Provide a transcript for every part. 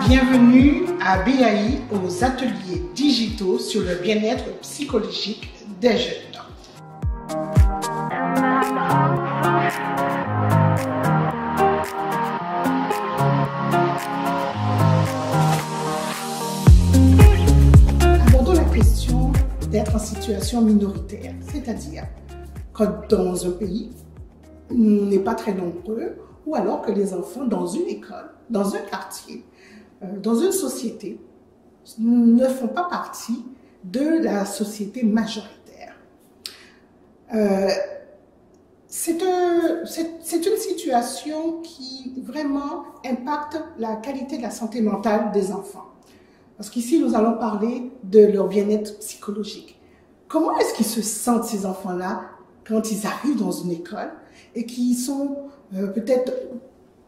Bienvenue à BAI aux ateliers digitaux sur le bien-être psychologique des jeunes. Abordons la question d'être en situation minoritaire, c'est-à-dire quand dans un pays, on n'est pas très nombreux, ou alors que les enfants dans une école, dans un quartier, dans une société, ne font pas partie de la société majoritaire. C'est une situation qui vraiment impacte la qualité de la santé mentale des enfants. Parce qu'ici, nous allons parler de leur bien-être psychologique. Comment est-ce qu'ils se sentent, ces enfants-là, quand ils arrivent dans une école et qu'ils sont peut-être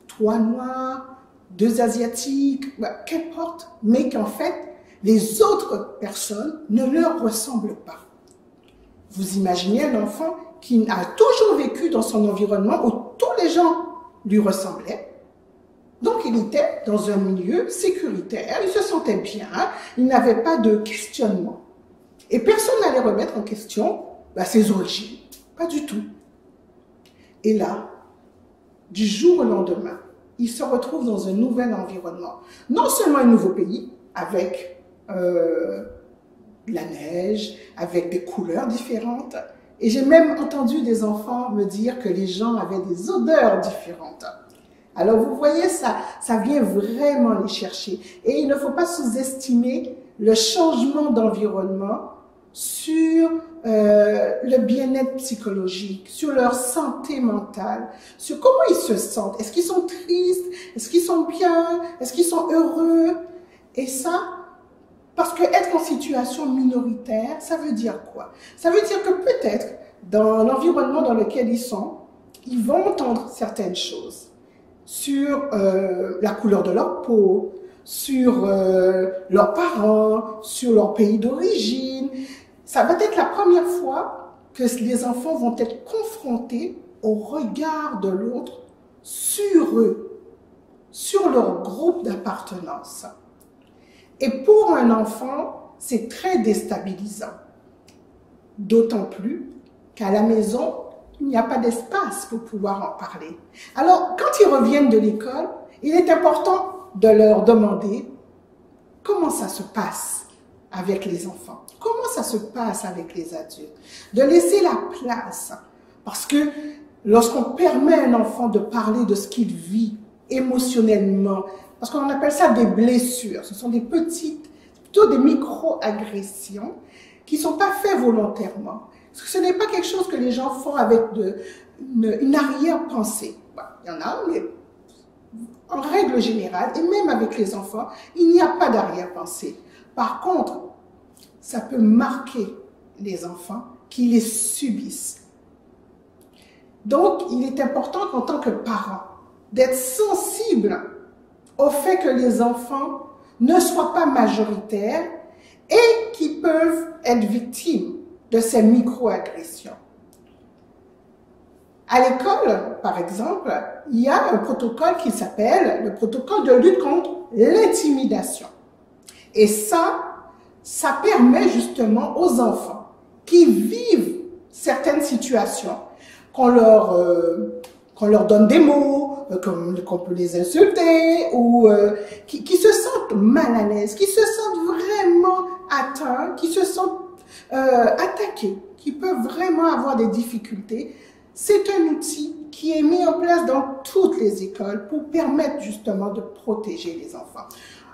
3 noirs, 2 asiatiques, qu'importe, mais qu'en fait, les autres personnes ne leur ressemblent pas. Vous imaginez un enfant qui a toujours vécu dans son environnement où tous les gens lui ressemblaient. Donc, il était dans un milieu sécuritaire, il se sentait bien, il n'avait pas de questionnement. Et personne n'allait remettre en question ses origines, pas du tout. Et là, du jour au lendemain, il se retrouve dans un nouvel environnement. Non seulement un nouveau pays, avec la neige, avec des couleurs différentes. Et j'ai même entendu des enfants me dire que les gens avaient des odeurs différentes. Alors vous voyez, ça vient vraiment les chercher. Et il ne faut pas sous-estimer le changement d'environnement sur le bien-être psychologique, sur leur santé mentale, sur comment ils se sentent. Est-ce qu'ils sont tristes? Est-ce qu'ils sont bien? Est-ce qu'ils sont heureux? Et ça, parce que être en situation minoritaire, ça veut dire quoi? Ça veut dire que peut-être, dans l'environnement dans lequel ils sont, ils vont entendre certaines choses sur la couleur de leur peau, sur leurs parents, sur leur pays d'origine. Ça va être la première fois que les enfants vont être confrontés au regard de l'autre sur eux, sur leur groupe d'appartenance. Et pour un enfant, c'est très déstabilisant. D'autant plus qu'à la maison, il n'y a pas d'espace pour pouvoir en parler. Alors, quand ils reviennent de l'école, il est important de leur demander comment ça se passe avec les enfants, comment ça se passe avec les adultes, de laisser la place. Parce que lorsqu'on permet à un enfant de parler de ce qu'il vit émotionnellement, parce qu'on appelle ça des blessures, ce sont des petites, plutôt des micro-agressions qui ne sont pas faites volontairement. Parce que ce n'est pas quelque chose que les gens font avec une arrière-pensée. Il y en a, mais en règle générale, et même avec les enfants, il n'y a pas d'arrière-pensée. Par contre, ça peut marquer les enfants qui les subissent. Donc, il est important qu'en tant que parent, d'être sensible au fait que les enfants ne soient pas majoritaires et qu'ils peuvent être victimes de ces micro-agressions. À l'école, par exemple, il y a un protocole qui s'appelle le protocole de lutte contre l'intimidation. Et ça permet justement aux enfants qui vivent certaines situations, qu'on leur donne des mots, qu'on peut les insulter, ou qui se sentent mal à l'aise, qui se sentent vraiment atteints, qui se sentent attaqués, qui peuvent vraiment avoir des difficultés. C'est un outil qui est mis en place dans toutes les écoles pour permettre justement de protéger les enfants.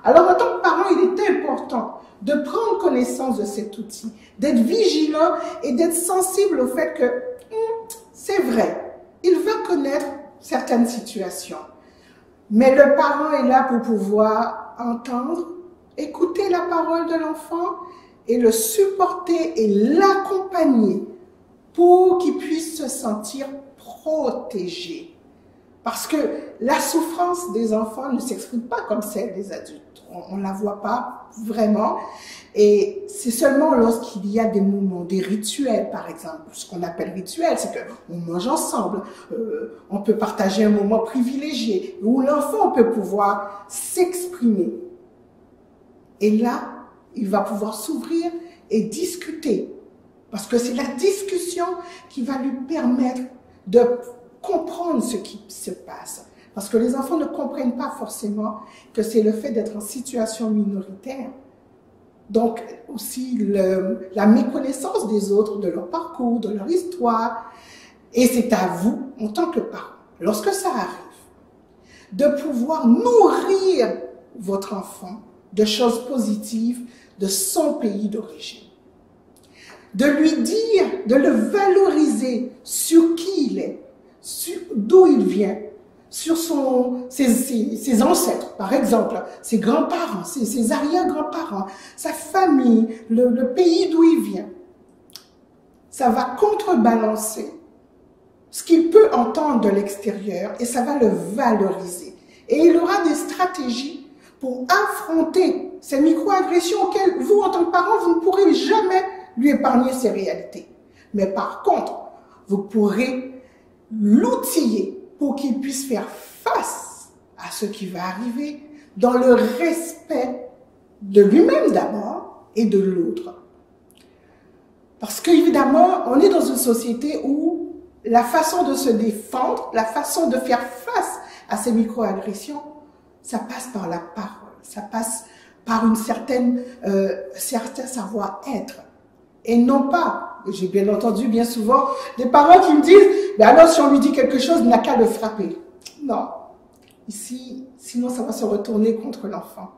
Alors, en tant que parent, il est important de prendre connaissance de cet outil, d'être vigilant et d'être sensible au fait que c'est vrai, il va connaître certaines situations. Mais le parent est là pour pouvoir entendre, écouter la parole de l'enfant et le supporter et l'accompagner pour qu'il puisse se sentir protégé. Parce que la souffrance des enfants ne s'exprime pas comme celle des adultes. On ne la voit pas vraiment. Et c'est seulement lorsqu'il y a des moments, des rituels par exemple. Ce qu'on appelle rituel, c'est qu'on mange ensemble. On peut partager un moment privilégié où l'enfant peut pouvoir s'exprimer Et là, il va pouvoir s'ouvrir et discuter. Parce que c'est la discussion qui va lui permettre de comprendre ce qui se passe. Parce que les enfants ne comprennent pas forcément que c'est le fait d'être en situation minoritaire. Donc aussi la méconnaissance des autres, de leur parcours, de leur histoire. Et c'est à vous, en tant que parents, lorsque ça arrive, de pouvoir nourrir votre enfant de choses positives de son pays d'origine. De lui dire, de le valoriser sur qui il est, d'où il vient, sur ses ancêtres, par exemple, ses grands-parents, ses arrière-grands-parents, sa famille, le pays d'où il vient. Ça va contrebalancer ce qu'il peut entendre de l'extérieur et ça va le valoriser. Et il aura des stratégies pour affronter ces micro-agressions auxquelles vous, en tant que parent, vous ne pourrez jamais lui épargner ces réalités. Mais par contre, vous pourrez l'outiller pour qu'il puisse faire face à ce qui va arriver dans le respect de lui-même d'abord et de l'autre. Parce qu'évidemment, on est dans une société où la façon de se défendre, la façon de faire face à ces micro-agressions, ça passe par la parole, ça passe par un certain savoir-être. Et non pas, j'ai bien entendu bien souvent des parents qui me disent, mais alors si on lui dit quelque chose, il n'a qu'à le frapper. Non, ici, sinon ça va se retourner contre l'enfant.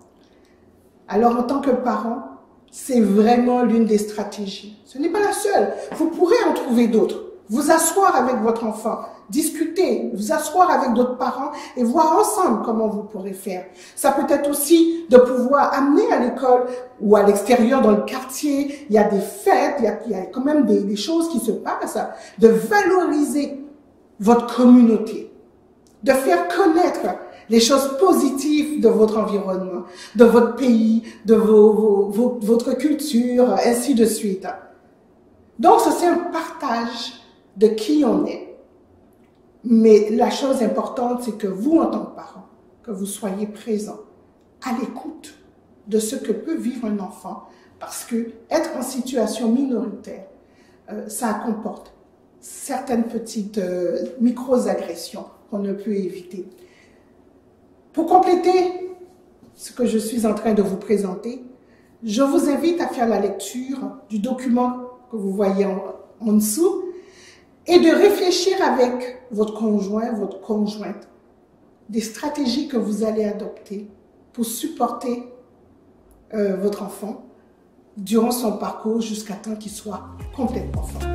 Alors en tant que parent, c'est vraiment l'une des stratégies. Ce n'est pas la seule, vous pourrez en trouver d'autres. Vous asseoir avec votre enfant, discuter, vous asseoir avec d'autres parents et voir ensemble comment vous pourrez faire. Ça peut être aussi de pouvoir amener à l'école ou à l'extérieur dans le quartier, il y a des fêtes, il y a quand même des choses qui se passent, de valoriser votre communauté, de faire connaître les choses positives de votre environnement, de votre pays, de votre culture, ainsi de suite. Donc, c'est un partage de qui on est. Mais la chose importante, c'est que vous, en tant que parent, que vous soyez présent, à l'écoute de ce que peut vivre un enfant, parce que être en situation minoritaire, ça comporte certaines petites micro-agressions qu'on ne peut éviter. Pour compléter ce que je suis en train de vous présenter, je vous invite à faire la lecture du document que vous voyez en dessous et de réfléchir avec votre conjoint, votre conjointe, des stratégies que vous allez adopter pour supporter votre enfant durant son parcours jusqu'à temps qu'il soit complètement fort.